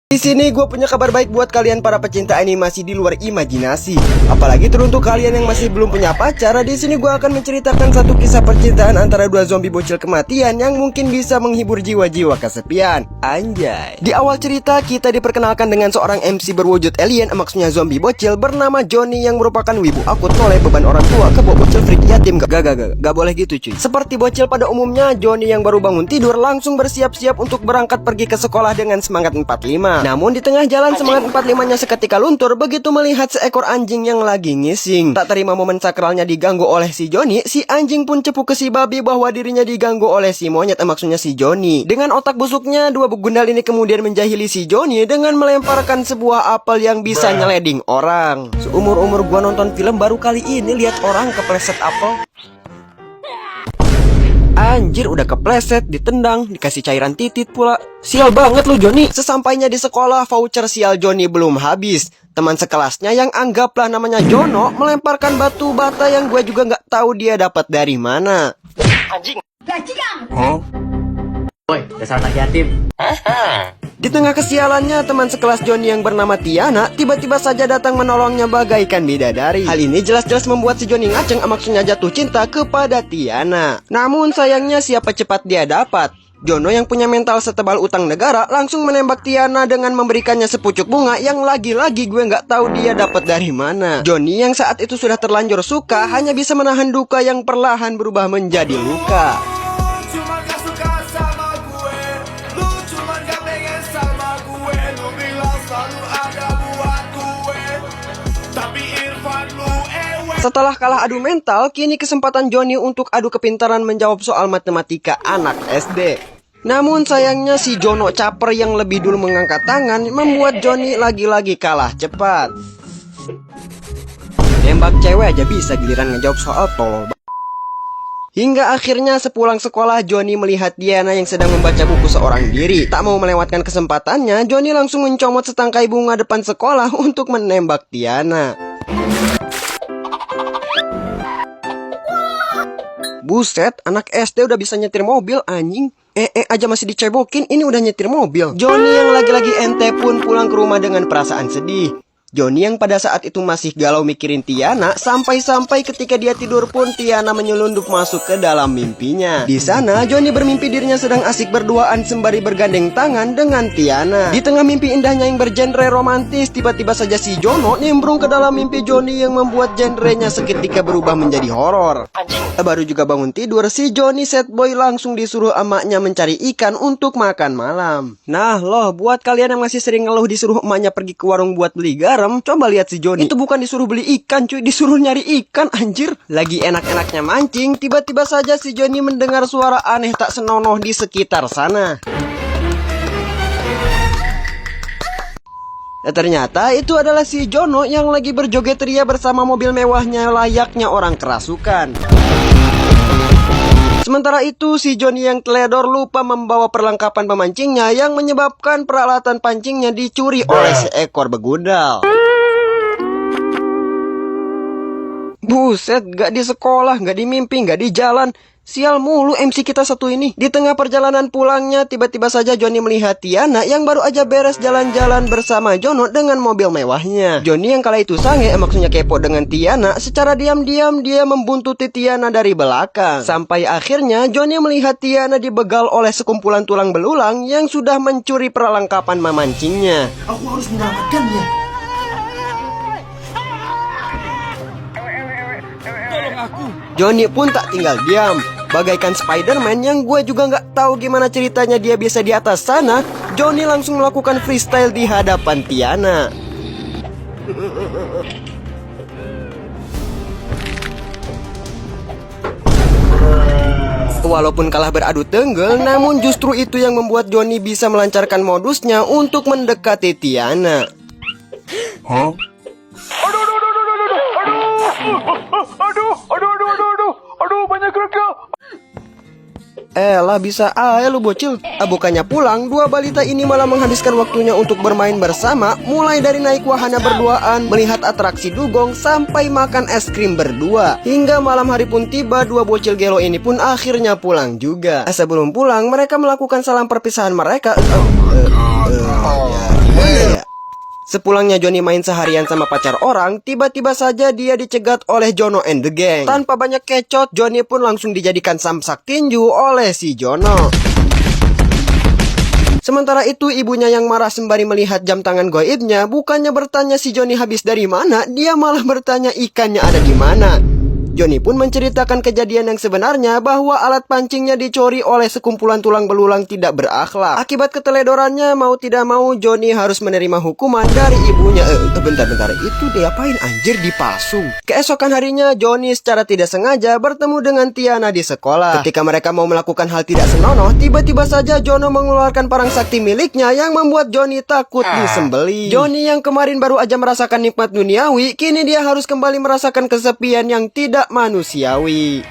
Di sini gue punya kabar baik buat kalian para pecinta animasi di luar imajinasi. Apalagi teruntuk kalian yang masih belum punya pacar. Di sini gue akan menceritakan satu kisah percintaan antara dua zombie bocil kematian yang mungkin bisa menghibur jiwa-jiwa kesepian. Anjay. Di awal cerita kita diperkenalkan dengan seorang MC berwujud alien, maksudnya zombie bocil bernama Johnny yang merupakan wibu akut oleh beban orang tua ke bocil freak yatim. Gak boleh gitu cuy. Seperti bocil pada umumnya, Johnny yang baru bangun tidur langsung bersiap-siap untuk berangkat pergi ke sekolah dengan semangat 45. Namun di tengah jalan semangat 45-nya seketika luntur begitu melihat seekor anjing yang lagi ngising. Tak terima momen sakralnya diganggu oleh si Johnny, si anjing pun cepu ke si babi bahwa dirinya diganggu oleh si monyet, maksudnya si Johnny. Dengan otak busuknya, dua begundal ini kemudian menjahili si Johnny dengan melemparkan sebuah apel yang bisa nyeleding orang. Seumur-umur gua nonton film baru kali ini lihat orang kepleset apel. Anjir, udah kepleset, ditendang, dikasih cairan titit pula. Sial banget lu Johnny. Sesampainya di sekolah, voucher sial Johnny belum habis. Teman sekelasnya yang anggaplah namanya Jono melemparkan batu bata yang gue juga nggak tahu dia dapat dari mana. Anjing. Woi, dasar anak yatim. Di tengah kesialannya, teman sekelas Johnny yang bernama Tiana tiba-tiba saja datang menolongnya bagaikan bidadari. Hal ini jelas-jelas membuat si Johnny ngaceng, maksudnya jatuh cinta kepada Tiana. Namun sayangnya siapa cepat dia dapat. Jono yang punya mental setebal utang negara langsung menembak Tiana dengan memberikannya sepucuk bunga yang lagi-lagi gue nggak tahu dia dapat dari mana. Johnny yang saat itu sudah terlanjur suka hanya bisa menahan duka yang perlahan berubah menjadi luka. Setelah kalah adu mental, kini kesempatan Johnny untuk adu kepintaran menjawab soal matematika anak SD. Namun sayangnya si Jono caper yang lebih dulu mengangkat tangan membuat Johnny lagi-lagi kalah cepat. Nembak cewek aja bisa, giliran ngejawab soal tolol. Hingga akhirnya sepulang sekolah, Johnny melihat Diana yang sedang membaca buku seorang diri. Tak mau melewatkan kesempatannya, Johnny langsung mencomot setangkai bunga depan sekolah untuk menembak Diana. Buset, anak SD udah bisa nyetir mobil anjing. Aja masih dicebokin, ini udah nyetir mobil. Johnny yang lagi-lagi ente pun pulang ke rumah dengan perasaan sedih. Johnny yang pada saat itu masih galau mikirin Tiana, sampai-sampai ketika dia tidur pun Tiana menyelundup masuk ke dalam mimpinya. Di sana Johnny bermimpi dirinya sedang asik berduaan sembari bergandeng tangan dengan Tiana. Di tengah mimpi indahnya yang bergenre romantis, tiba-tiba saja si Jono nimbrung ke dalam mimpi Johnny yang membuat genrenya seketika berubah menjadi horor. Baru juga bangun tidur, si Johnny sad boy langsung disuruh emaknya mencari ikan untuk makan malam. Nah loh, buat kalian yang masih sering ngeluh disuruh emaknya pergi ke warung buat beli garam, coba lihat si Johnny. Itu bukan disuruh beli ikan cuy, disuruh nyari ikan anjir. Lagi enak-enaknya mancing, tiba-tiba saja si Johnny mendengar suara aneh tak senonoh di sekitar sana. Ternyata itu adalah si Jono yang lagi berjoget ria bersama mobil mewahnya layaknya orang kerasukan. Sementara itu, si Johnny yang teledor lupa membawa perlengkapan pemancingnya yang menyebabkan peralatan pancingnya dicuri oleh seekor begundal. Buset, gak di sekolah, gak di mimpi, gak di jalan. Sial mulu MC kita satu ini. Di tengah perjalanan pulangnya, tiba-tiba saja Johnny melihat Tiana yang baru aja beres jalan-jalan bersama Jono dengan mobil mewahnya. Johnny yang kala itu sange, maksudnya kepo dengan Tiana, secara diam-diam dia membuntuti Tiana dari belakang. Sampai akhirnya Johnny melihat Tiana dibegal oleh sekumpulan tulang belulang yang sudah mencuri perlengkapan memancingnya. Aku harus menyelamatkannya. Tolong aku. Johnny pun tak tinggal diam. Bagaikan Spider-Man yang gue juga nggak tahu gimana ceritanya dia bisa di atas sana, Johnny langsung melakukan freestyle di hadapan Tiana. Walaupun kalah beradu tenggel, namun justru itu yang membuat Johnny bisa melancarkan modusnya untuk mendekati Tiana. Aduh, banyak kerja. Elah bisa lu bocil. Bukannya pulang, dua balita ini malah menghabiskan waktunya untuk bermain bersama. Mulai dari naik wahana berduaan, melihat atraksi dugong, sampai makan es krim berdua. Hingga malam hari pun tiba, dua bocil gelo ini pun akhirnya pulang juga. Sebelum pulang, mereka melakukan salam perpisahan mereka. Ya. Sepulangnya Johnny main seharian sama pacar orang, tiba-tiba saja dia dicegat oleh Jono and the gang. Tanpa banyak kecot, Johnny pun langsung dijadikan samsak tinju oleh si Jono. Sementara itu ibunya yang marah sembari melihat jam tangan goibnya, bukannya bertanya si Johnny habis dari mana, dia malah bertanya ikannya ada di mana. Johnny pun menceritakan kejadian yang sebenarnya bahwa alat pancingnya dicuri oleh sekumpulan tulang belulang tidak berakhlak. Akibat keteledorannya, mau tidak mau Johnny harus menerima hukuman dari ibunya. Bentar, itu diapain anjir, dipasung? Keesokan harinya Johnny secara tidak sengaja bertemu dengan Tiana di sekolah. Ketika mereka mau melakukan hal tidak senonoh, tiba-tiba saja Jono mengeluarkan parang sakti miliknya yang membuat Johnny takut disembeli. Johnny yang kemarin baru aja merasakan nikmat duniawi, kini dia harus kembali merasakan kesepian yang tidak manusiawi.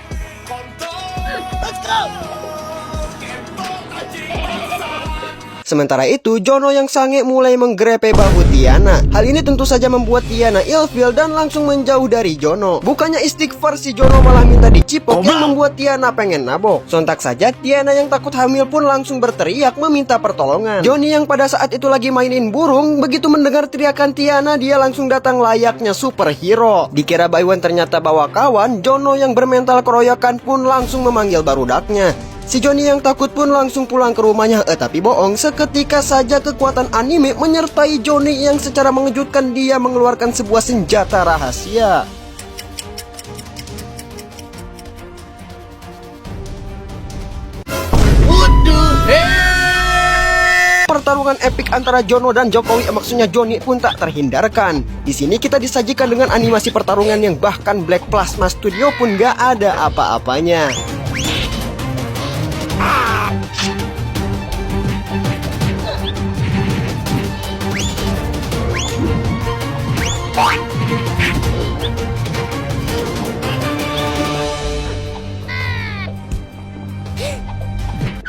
Sementara itu, Jono yang sange mulai menggrepe bahu Tiana. Hal ini tentu saja membuat Tiana ilfil dan langsung menjauh dari Jono. Bukannya istighfar, si Jono malah minta dicipok yang membuat Tiana pengen nabok. Sontak saja Tiana yang takut hamil pun langsung berteriak meminta pertolongan. Johnny yang pada saat itu lagi mainin burung, begitu mendengar teriakan Tiana, dia langsung datang layaknya superhero. Dikira Baywan ternyata bawa kawan, Jono yang bermental keroyokan pun langsung memanggil barudaknya. Si Johnny yang takut pun langsung pulang ke rumahnya. Tapi bohong, seketika saja kekuatan anime menyertai Johnny yang secara mengejutkan dia mengeluarkan sebuah senjata rahasia. Pertarungan epik antara Jono dan Jokowi, maksudnya Johnny, pun tak terhindarkan. Di sini kita disajikan dengan animasi pertarungan yang bahkan Black Plasma Studio pun gak ada apa-apanya.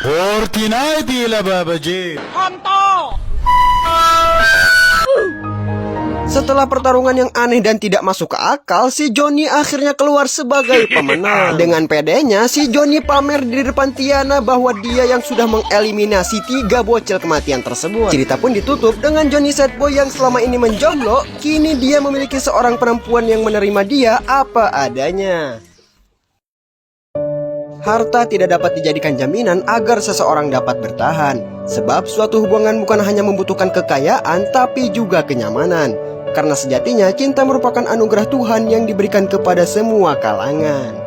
Fortnite lah babaji. Setelah pertarungan yang aneh dan tidak masuk ke akal, si Johnny akhirnya keluar sebagai pemenang. Dengan pedenya, si Johnny pamer di depan Tiana bahwa dia yang sudah mengeliminasi 3 bocil kematian tersebut. Cerita pun ditutup dengan Johnny Sadboy yang selama ini menjomblo, kini dia memiliki seorang perempuan yang menerima dia apa adanya. Harta tidak dapat dijadikan jaminan agar seseorang dapat bertahan. Sebab suatu hubungan bukan hanya membutuhkan kekayaan, tapi juga kenyamanan. Karena sejatinya cinta merupakan anugerah Tuhan yang diberikan kepada semua kalangan.